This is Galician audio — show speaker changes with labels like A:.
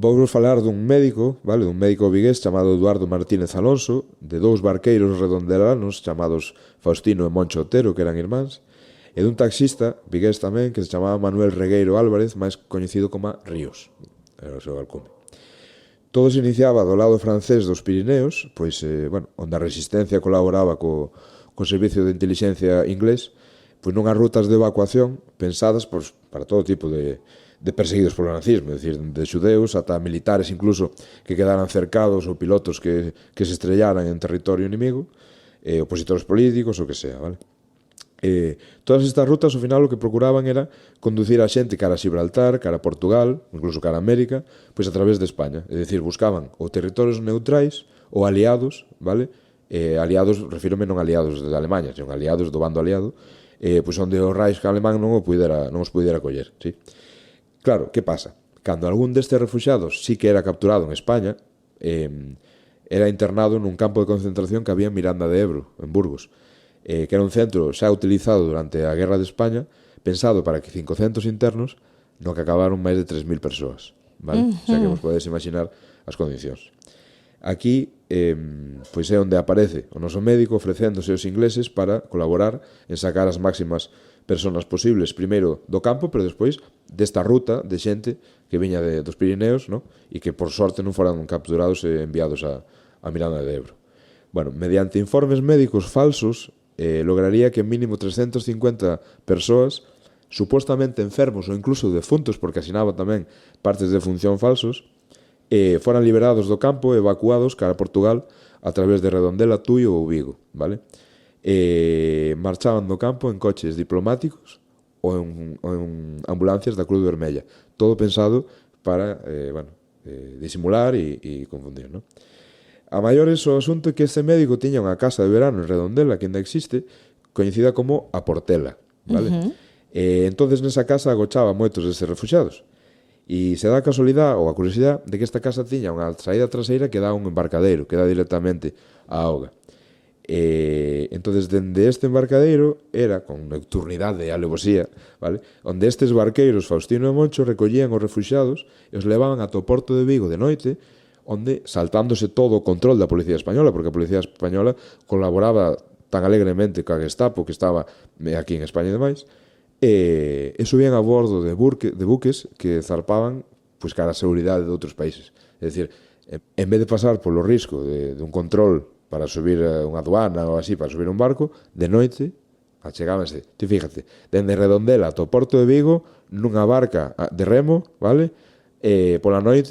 A: Vou falar dun médico, vale, dun médico vigués chamado Eduardo Martínez Alonso, de dous barqueiros redondelanos chamados Faustino e Moncho Otero, que eran irmáns, e dun taxista vigués tamén que se chamaba Manuel Regueiro Álvarez, máis coñecido como Ríos, era o seu alcume. Todo se iniciaba do lado francés dos Pirineos, pois, onde a resistencia colaboraba co servicio de inteligencia inglés, pois nunhas rutas de evacuación pensadas para todo tipo de perseguidos polo nazismo, é dicir, de xudeus ata militares incluso que quedaran cercados ou pilotos que se estrellaran en territorio inimigo, opositores políticos, o que sea, vale? Todas estas rutas, ao final, o que procuraban era conducir a xente cara a Gibraltar, cara a Portugal, incluso cara a América, pois a través de España. É dicir, buscaban ou territorios neutrais ou aliados, vale? Aliados, refírome non aliados de Alemanha, senón aliados do bando aliado, pois onde o Reich alemán non os puidera coller, sí? Claro, que pasa? Cando algún destes refuxados sí que era capturado en España, era internado nun campo de concentración que había en Miranda de Ebro, en Burgos, que era un centro xa utilizado durante a Guerra de España, pensado para que 500 internos, no que acabaron máis de 3.000 persoas, vale? O sea que vos podedes imaginar as condicións. Aquí, pois é onde aparece o noso médico ofrecéndose aos ingleses para colaborar en sacar as máximas persoas posibles, primeiro do campo, pero despois desta ruta de xente que viña dos Pirineos, no? E que por sorte non foran capturados e enviados a Miranda de Ebro. Bueno, mediante informes médicos falsos, lograría que mínimo 350 persoas, supostamente enfermos ou incluso defuntos, porque asinaba tamén partes de función falsos, foran liberados do campo e evacuados cara a Portugal a través de Redondela, Tui ou Vigo, vale? Marchaban do campo en coches diplomáticos ou en ambulancias da Cruz Vermella, todo pensado para disimular e confundir, non? A maiores o asunto é que este médico tiña unha casa de verano en Redondela, que ainda existe, coñecida como a Portela, vale? Entonces nesa casa agochaba moitos destes refuxados. E se dá a casualidade ou a curiosidade de que esta casa tiña unha saída traseira que dá a un embarcadeiro, que dá directamente á auga. Entonces dende este embarcadeiro era con nocturnidade e alevosía, vale? Onde estes barqueiros Faustino e Moncho recollían os refuxados e os levaban ata o porto de Vigo de noite, onde, saltándose todo o control da Policía Española, porque a Policía Española colaboraba tan alegremente coa Gestapo, que estaba aquí en España e demais, e subían a bordo de buques que zarpaban pois cara a seguridade de outros países. É dicir, en vez de pasar polo risco dun control para subir unha aduana ou así, para subir un barco, de noite achegábanse, ti fíjate, dende Redondela ata o porto de Vigo nunha barca de remo, vale? Pola noite